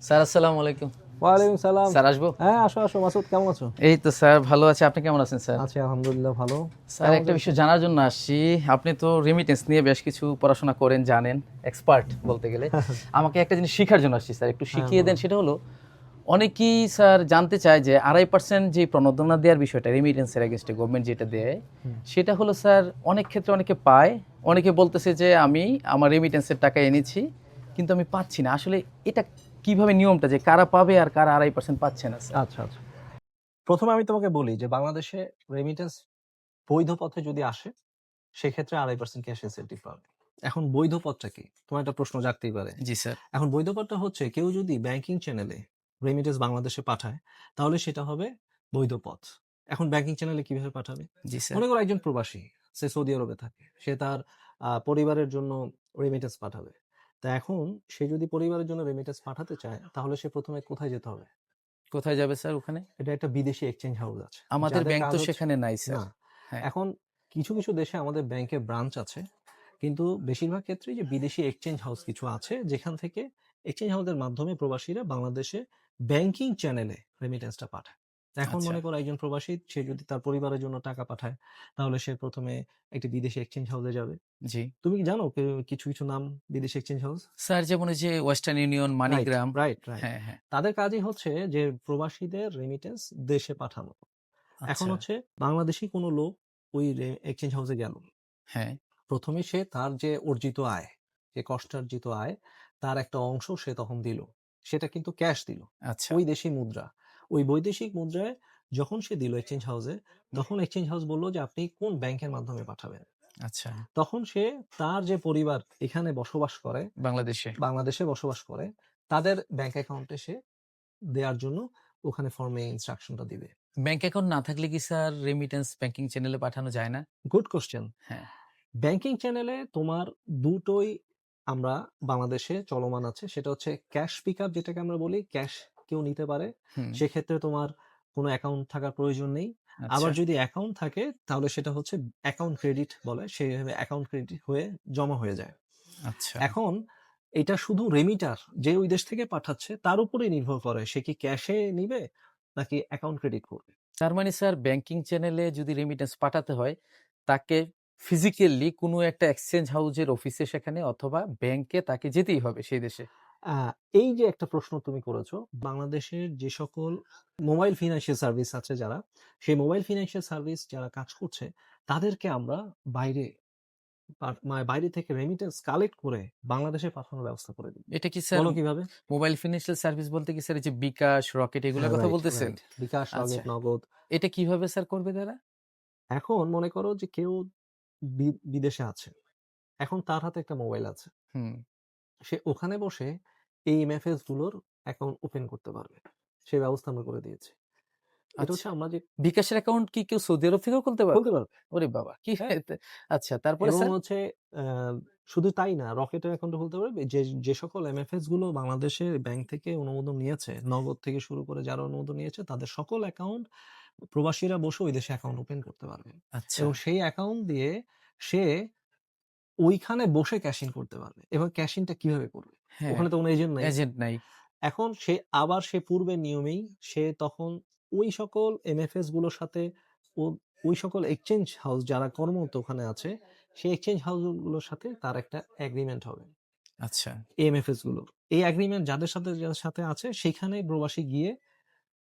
Sir আসসালামু আলাইকুম। ওয়ালাইকুম সালাম। স্যার আসবো? হ্যাঁ, আসো আসো মাসুদ, কেমন আছো? এই তো স্যার ভালো আছি, আপনি কেমন আছেন স্যার? আছি আলহামদুলিল্লাহ, ভালো। স্যার কেমন একটা চলছে? বিষয় জানার জন্য আসছি। আপনি তো রেমিটেন্স নিয়ে বেশ কিছু পড়াশোনা করেন, জানেন, এক্সপার্ট বলতে গেলে। আমাকে একটা জিনিস শেখার জন্য আসছি স্যার, একটু হ্যাঁ, শিখিয়ে দেন। বলো। সেটা হলো, অনেকেই স্যার জানতে চায় যে 2.5% যে প্রণোদনা দেওয়ার বিষয়টা রেমিটেন্সের এগেনস্টে গভর্নমেন্ট যেটা দেয়, হুম। সেটা হলো স্যার অনেক ক্ষেত্রে অনেকে পায়, অনেকে বলতেছে যে আমি আমার রেমিটেন্সের টাকা এনেছি কিন্তু আমি পাচ্ছি না। আসলে এটা কিভাবে নিয়মটা, যে কারা পাবে আর কারা 2.5% পাচ্ছে না স্যার? আচ্ছা আচ্ছা, প্রথমে আমি তোমাকে বলি যে বাংলাদেশে রেমিটেন্স বৈধ পথে যদি আসে, সেক্ষেত্রে 2.5% ক্যাশ ইনসেন্টিভ পাবে। এখন বৈধ পথটা কি, তোমার একটা প্রশ্ন জাগতেই পারে। জি স্যার। এখন বৈধ পথটা হচ্ছে কেউ যদি ব্যাংকিং চ্যানেলে রেমিটেন্স বাংলাদেশে পাঠায়, তাহলে সেটা হবে বৈধ পথ। এখন ব্যাংকিং চ্যানেলে কিভাবে পাঠাবে? জি স্যার। মনে করো একজন প্রবাসী, সে সৌদি আরবে থাকে, সে তার পরিবারের জন্য রেমিটেন্স পাঠাবে। তা এখন সে যদি পরিবারের জন্য রেমিটেন্স পাঠাতে চায়, তাহলে সে প্রথমে কোথায় যেতে হবে? কোথায় যাবে স্যার ওখানে? এটা একটা বিদেশি এক্সচেঞ্জ হাউস আছে, আমাদের যাদের ব্যাংক কাজ তো হচ্ছে। সেখানে নাই স্যার। না, হ্যাঁ। এখন কিছু কিছু দেশে আমাদের ব্যাংকের ব্রাঞ্চ আছে, কিন্তু বেশিরভাগ ক্ষেত্রেই যে বিদেশি এক্সচেঞ্জ হাউস কিছু আছে, যেখান থেকে এক্সচেঞ্জ হাউসের মাধ্যমে প্রবাসীরা বাংলাদেশে ব্যাংকিং চ্যানেলে রেমিটেন্সটা পাঠায়। এখন আচ্ছা। মনে করো একজন প্রবাসী, সে যদি তার পরিবারের জন্য টাকা পাঠায়, তাহলে সে প্রথমে একটি বিদেশি এক্সচেঞ্জ হাউসে যাবে। জি। তুমি কি জানো কিছু কিছু নাম বিদেশি এক্সচেঞ্জ হাউস? স্যার যেমন ওই যে western union, right, MoneyGram. Right, right. হ্যাঁ, হ্যাঁ। তাদের কাজই হচ্ছে যে প্রবাসীদের রেমিটেন্স দেশে পাঠানো। এখন আচ্ছা। হচ্ছে বাংলাদেশী কোনো লোক ওই এক্সচেঞ্জ হাউসে গেল, হ্যাঁ। প্রথমে সে তার যে অর্জিত আয়, যে কষ্টার্জিত আয়, তার একটা অংশ সে তখন দিল। সেটা কিন্তু ক্যাশ দিল, আচ্ছা। ওই দেশি মুদ্রা। ওই বৈদেশিক মুদ্রায় যখন সে দিল এক্সচেঞ্জ হাউসে, তখন এক্সচেঞ্জ হাউস বলল যে আপনি কোন ব্যাংকের মাধ্যমে পাঠাবেন। আচ্ছা। তখন সে তার যে পরিবার এখানে বসবাস করে, বাংলাদেশে। বাংলাদেশে বসবাস করে, তাদের ব্যাংক অ্যাকাউন্টে সে দেওয়ার জন্য ওখানে ফর্মে ইনস্ট্রাকশনটা দিবে। ব্যাংক অ্যাকাউন্ট না থাকলে কি স্যার রেমিটেন্স ব্যাংকিং চ্যানেলে পাঠানো যায় না? Good question. হ্যাঁ। ব্যাংকিং চ্যানেলে তোমার দুটোই আমরা বাংলাদেশে চলমান আছে। সেটা হচ্ছে ক্যাশ পিকআপ, যেটাকে আমরা বলি, ক্যাশ কেউ নিতে পারে। হুম। সেক্ষেত্রে তোমার কোনো অ্যাকাউন্ট থাকার প্রয়োজন নেই। আচ্ছা। আবার যদি অ্যাকাউন্ট থাকে, তাহলে সেটা হচ্ছে অ্যাকাউন্ট ক্রেডিট বলে। সেইভাবে অ্যাকাউন্ট ক্রেডিট হয়ে জমা হয়ে যায়। আচ্ছা। এখন এটা শুধু রেমিটার, যে ওই দেশ থেকে পাঠাচ্ছে, তার উপরেই নির্ভর করে সে কি ক্যাশে নিবে নাকি অ্যাকাউন্ট ক্রেডিট করবে। তার মানে স্যার ব্যাংকিং চ্যানেলে যদি রেমিটেন্স পাঠাতে হয়, তাকে ফিজিক্যালি কোনো একটা এক্সচেঞ্জ হাউসের অফিসে সেখানে অথবা ব্যাংকে তাকে যেতেই হবে সেই দেশে। আ এই যে একটা প্রশ্ন তুমি করেছো, বাংলাদেশের যে সকল মোবাইল ফিন্যান্সিয়াল সার্ভিস আছে যারা, সেই মোবাইল ফিন্যান্সিয়াল সার্ভিস যারা কাজ করছে, তাদেরকে আমরা বাইরে বাইরে থেকে রেমিটেন্স কালেক্ট করে বাংলাদেশে পাঠানোর ব্যবস্থা করে দিই। এটা কি স্যার বলো কিভাবে? মোবাইল ফিনান্সিয়াল সার্ভিস বলতে কি স্যার এই যে বিকাশ, রকেট এগুলোর হ্যাঁ, কথা রাইট, বলতেছেন? রাইট। বিকাশ, আচ্ছা। নগদ, নগদ। এটা কিভাবে স্যার করবে তারা? এখন মনে করো যে কেউ বিদেশে আছে। এখন তার হাতে একটা মোবাইল আছে। হুম। সে ওখানে বসে এই এমএফএস গুলোর অ্যাকাউন্ট ওপেন করতে পারবে। সেই ব্যবস্থা আমরা করে দিয়েছি। এটা আচ্ছা। হচ্ছে আমরা যে বিকাশের অ্যাকাউন্ট কি কেউ সৌদি আরব থেকেও খুলতে পারবে? খুলতে পারবে। ওরে বাবা! কি হ্যাঁ। আচ্ছা, তারপরে এবং স্যার? হচ্ছে আ শুধু তাই না, রকেটের অ্যাকাউন্টও খুলতে পারবে। যে যে সকল এমএফএস গুলো বাংলাদেশের ব্যাংক থেকে অনুমোদন নিয়েছে, নগদ থেকে শুরু করে যারা অনুমোদন নিয়েছে, তাদের সকল অ্যাকাউন্ট প্রবাসীরা বসে ওই দেশে অ্যাকাউন্ট ওপেন করতে পারবে। আচ্ছা। এবং সেই অ্যাকাউন্ট দিয়ে সে ওইখানে বসে ক্যাশ ইন করতে পারবে। এবং ক্যাশ ইনটা কিভাবে করবে? হ্যাঁ, ওখানে তো কোনো এজেন্ট নাই। এজেন্ট নাই। এখন সে পূর্বের নিয়মেই সে তখন ওই সকল এমএফএস গুলোর সাথে, ও ওই সকল এক্সচেঞ্জ হাউস যারা কর্মরত ওখানে আছে, সেই এক্সচেঞ্জ হাউস গুলোর সাথে তার একটা এগ্রিমেন্ট হবে আচ্ছা। এমএফএস গুলোর। এই এগ্রিমেন্ট যাদের সাথে আছে, সেখানে প্রবাসী গিয়ে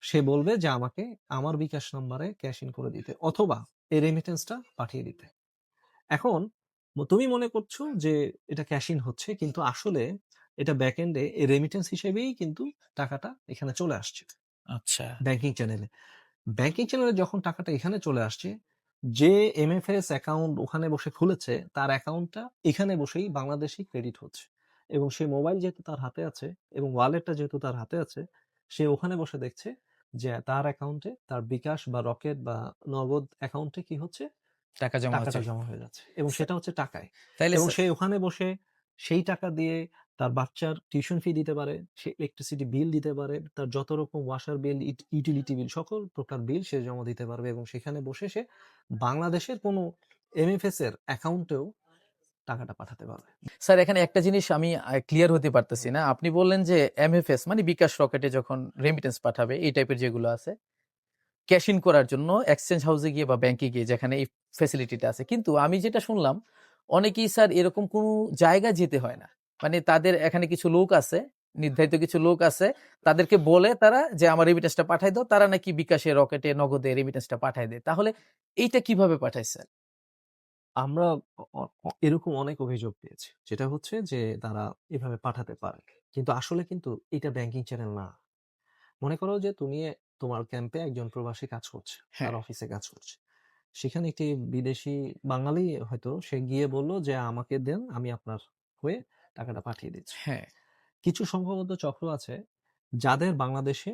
সে বলবে যে আমাকে আমার বিকাশ নাম্বারে ক্যাশ ইন করে দিতে, অথবা এই রেমিটেন্সটা পাঠিয়ে দিতে। এখন তুমি মনে করছো যে এটা ক্যাশ ইন হচ্ছে, কিন্তু আসলে এটা ব্যাকএন্ডে রেমিটেন্স হিসেবেই কিন্তু টাকাটা এখানে চলে আসছে আচ্ছা। ব্যাংকিং চ্যানেলে। ব্যাংকিং চ্যানেলে যখন টাকাটা এখানে চলে আসছে, যে এমএফএস অ্যাকাউন্ট ওখানে বসে খুলেছে, তার অ্যাকাউন্টটা এখানে বসেই বাংলাদেশী ক্রেডিট হচ্ছে। এবং সে মোবাইল যেহেতু তার হাতে আছে, এবং ওয়ালেটটা যেহেতু তার হাতে আছে, সে ওখানে বসে দেখছে যে তার অ্যাকাউন্টে, তার বিকাশ বা রকেট বা নগদ অ্যাকাউন্টে কি হচ্ছে, টাকা জমা টাকাটা হচ্ছে। জমা হয়ে যাচ্ছে, এবং স্যা সেটা হচ্ছে টাকায়। তাইলে এবং স্যার সে ওখানে বসে সেই টাকা দিয়ে তার বাচ্চার টিউশন ফি দিতে পারে, সে ইলেকট্রিসিটি বিল দিতে পারে, তার যত রকম ওয়াসার বিল, ইউটিলিটি বিল, সকল প্রকার বিল সে জমা দিতে পারবে। এবং সেখানে বসে সে বাংলাদেশের কোনো এমএফএস এর অ্যাকাউন্টেও টাকাটা পাঠাতে পারবে। স্যার এখানে একটা জিনিস আমি ক্লিয়ার হতে পারতেছি না। আপনি বললেন যে এমএফএস মানে বিকাশ রকেটে যখন রেমিটেন্স পাঠাবে এই টাইপের যেগুলো আছে ক্যাশ ইন করার জন্য এক্সচেঞ্জ হাউসে গিয়ে বা ব্যাংকে গিয়ে যেখানে এই ফ্যাসিলিটিটা আছে, কিন্তু আমি যেটা শুনলাম অনেকেই স্যার এরকম কোনো জায়গা যেতে হয় না, মানে তাদের এখানে কিছু লোক আছে, নির্ধারিত কিছু লোক আছে, তাদেরকে বলে তারা যে আমার রেমিটেন্সটা পাঠাই দাও, তারা নাকি বিকাশে রকেটে নগদে রেমিটেন্সটা পাঠাই দেয়। তাহলে এইটা কিভাবে পাঠায় স্যার? আমরা এরকম অনেক অভিযোগ পেয়েছি। যেটা হচ্ছে যে তারা এভাবে পাঠাতে পারে। কিন্তু আসলে কিন্তু এটা ব্যাংকিং চ্যানেল না। মনে করো যে তুমি তোমার ক্যাম্পে একজন প্রবাসী কাজ করছে, তার হ্যাঁ অফিসে কাজ করছে। সেখানে একটি বিদেশি বাঙালি হয়তো সে গিয়ে বলল যে আমাকে দেন, আমি আপনার হয়ে টাকাটা পাঠিয়ে দিচ্ছি। হ্যাঁ, কিছু সংভবত চক্র আছে যাদের বাংলাদেশে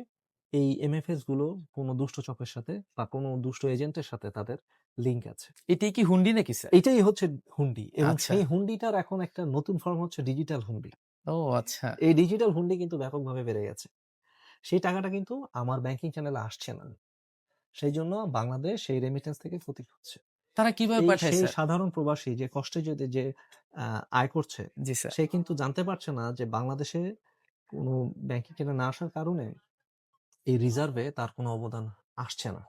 এই এমএফএস গুলো কোনো দুষ্ট চক্রের সাথে বা কোনো দুষ্ট এজেন্টের সাথে তাদের লিংক আছে। এটাই কি হুন্ডি নাকি স্যার? এটাই হচ্ছে হুন্ডি, এবং আচ্ছা। সেই হুন্ডিটার এখন একটা নতুন ফর্ম হচ্ছে ডিজিটাল হুন্ডি। ও আচ্ছা। এই ডিজিটাল হুন্ডি কিন্তু ব্যাপকভাবে বেড়ে গেছে। সেই টাকাটা কিন্তু আমার ব্যাংকিং চ্যানেলে আসছে না। সেই জন্য বাংলাদেশ সেই রেমিটেন্স থেকে ক্ষতি হচ্ছে। তারা কিভাবে এই পাঠায় সেই স্যার? সাধারণ প্রবাসী যে কষ্টে যে আয় করছে, জি স্যার। সে কিন্তু জানতে পারছে না যে বাংলাদেশে কোনো ব্যাংকিং চ্যানেল না আসার কারণে এই রিজার্ভে তার কোনো অবদান আসছে না।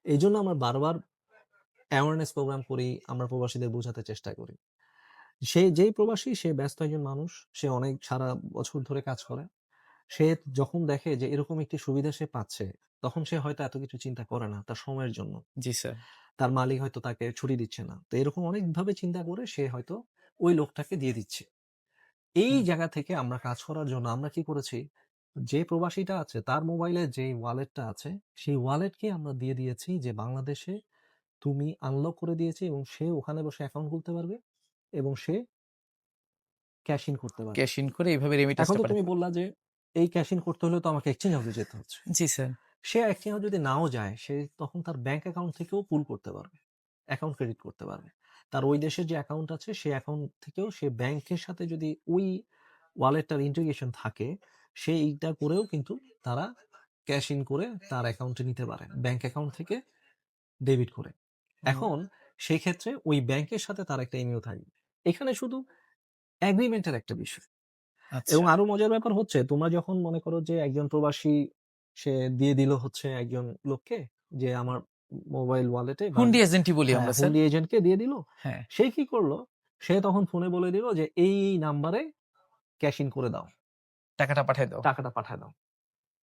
এই জন্য আমরা বারবার অ্যাওয়ারনেস প্রোগ্রাম করি, আমরা প্রবাসীদের বোঝাতে চেষ্টা করি। যেই প্রবাসী সে ব্যস্ত একজন মানুষ, সে অনেক সারা বছর ধরে কাজ করে। সে যখন দেখে যে এরকম একটি সুবিধা সে পাচ্ছে, তখন সে হয়তো এত কিছু চিন্তা করে না তার সময়ের জন্য। জি স্যার। তার মালিক হয়তো তাকে ছুটি দিচ্ছে না। তো এরকম অনেকভাবে চিন্তা করে সে হয়তো ওই লোকটাকে দিয়ে দিচ্ছে। এই হুম। জায়গা থেকে আমরা কাজ করার জন্য আমরা কি করেছি, যে প্রবাসীটা আছে তার মোবাইলে যেই ওয়ালেটটা আছে, সেই ওয়ালেটকে আমরা দিয়ে দিয়েছি যে বাংলাদেশে তুমি আনলক করে দিয়েছি, এবং সে ওখানে বসে অ্যাকাউন্ট খুলতে পারবে এবং সে ক্যাশ ইন করতে পারবে। ক্যাশ ইন করে এইভাবে এখন রেমিটেন্সটা তো তুমি পাঠাতে। বললা যে এই ক্যাশ ইন করতে হলে তো আমাকে এক্সচেঞ্জ হাউসে যেতে হচ্ছে। জি স্যার। সে এক্সচেঞ্জ হাউস যদি নাও যায়, সে তখন তার ব্যাংক অ্যাকাউন্ট থেকেও পুল করতে পারবে। অ্যাকাউন্ট ক্রেডিট করতে পারবে। তার ওই দেশের যে অ্যাকাউন্ট আছে, সেই অ্যাকাউন্ট থেকেও সে ব্যাংকের সাথে যদি ওই ওয়ালেটটার ইন্টিগ্রেশন থাকে, সে এইটা করেও কিন্তু তারা ক্যাশ ইন করে তার অ্যাকাউন্টে নিতে পারে। ব্যাংক অ্যাকাউন্ট থেকে ডেবিট করে। হুম। এখন সেই ক্ষেত্রে ওই ব্যাংকের সাথে তার একটা ইমেইল থাকবে। এখানে শুধু এগ্রিমেন্টের একটা বিষয়। এবং আচ্ছা। আরো মজার ব্যাপার হচ্ছে, তোমরা যখন মনে করো যে একজন প্রবাসী সে দিয়ে দিল হচ্ছে একজন লোককে যে আমার মোবাইল ওয়ালেটে বা হুন্ডি এজেন্টই বলি হ্যাঁ, আমরা স্যার। হুন্ডি এজেন্টকে দিয়ে দিল। হ্যাঁ। সে কি করলো? সে তখন ফোনে বলে দিল যে এই নাম্বারে ক্যাশ ইন করে দাও। টাকাটা পাঠায় দাও। টাকাটা পাঠায় দাও।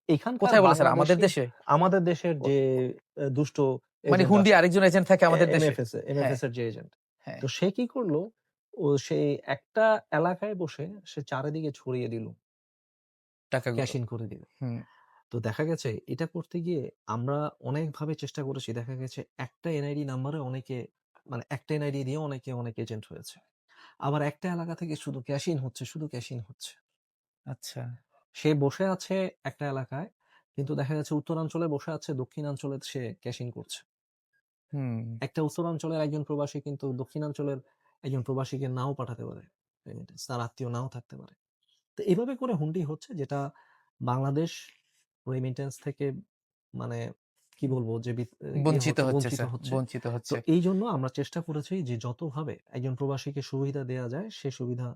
এখানকার কোথায় বলে স্যার? আমাদের বাংলাদেশী দেশে? আমাদের দেশের ও যে দুষ্ট মানে এজেন্ট হুন্ডি আছে, আরেকজন এজেন্ট থাকে আমাদের দেশে? হ্যাঁ, এমএফএস এর যে এজেন্ট। হ্যাঁ। তো সে কি করলো? ও সেই একটা এলাকায় বসে সে চারিদিকে ছড়িয়ে দিল। ক্যাশ টাকাগুলো। ইন করে দিল। হুম। তো দেখা গেছে এটা করতে গিয়ে আমরা অনেকভাবে চেষ্টা করেছি। দেখা গেছে একটা এনআইডি নাম্বারে অনেকে, মানে একটা এনআইডি দিয়ে অনেক এজেন্ট হয়েছে। আবার একটা এলাকা থেকে শুধু ক্যাশ ইন হচ্ছে, শুধু ক্যাশ ইন হচ্ছে। আচ্ছা। সে বসে আছে একটা এলাকায়, কিন্তু দেখা যাচ্ছে উত্তরাঞ্চলে বসে আছে, দক্ষিণাঞ্চলে সে ক্যাশ ইন করছে। হুম। একটা উত্তরাঞ্চলের একজন প্রবাসী কিন্তু দক্ষিণাঞ্চলের একজন প্রবাসীকে নাও পাঠাতে পারে রেমিটেন্স, তার আত্মীয় নাও থাকতে পারে। তো এভাবে করে হুন্ডি হচ্ছে, যেটা বাংলাদেশ রেমিটেন্স থেকে, মানে কি বলবো যে বঞ্চিত হচ্ছে, হচ্ছে বঞ্চিত স্যার, হচ্ছে। বঞ্চিত তো হচ্ছে। এই জন্য আমরা চেষ্টা করেছি যে যতভাবে একজন প্রবাসীকে সুবিধা দেয়া যায়, সে সুবিধা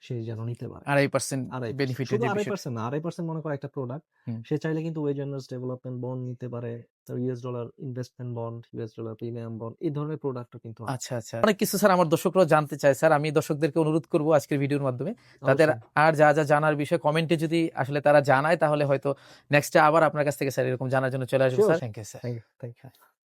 সে যেন নিতে পারে। ২.৫% ২.৫%, বেনিফিটের শুধু যে বিষয়টা। ২.৫% না, ২.৫% মনে করো একটা প্রোডাক্ট। হুম। সে চাইলে কিন্তু ওয়েজ আর্নার্স ডেভেলপমেন্ট বন্ড নিতে পারে। তার US dollar investment bond, US dollar premium bond, এই ধরনের প্রোডাক্টও কিন্তু আছে। আচ্ছা, আচ্ছা। অনেক কিছু স্যার আমার দর্শকরাও জানতে চায় স্যার। আমি দর্শকদেরকে অনুরোধ করব আজকের ভিডিওর মাধ্যমে তাদের অবশ্যই, আর যা জানার বিষয় কমেন্টে যদি আসলে তারা জানায় তাহলে হয়তো নেক্সট এ আবার আপনার কাছ থেকে স্যার এরকম জানার জন্য চলে আসবো sure. Sir. Thank you sir. Thank you, thank you.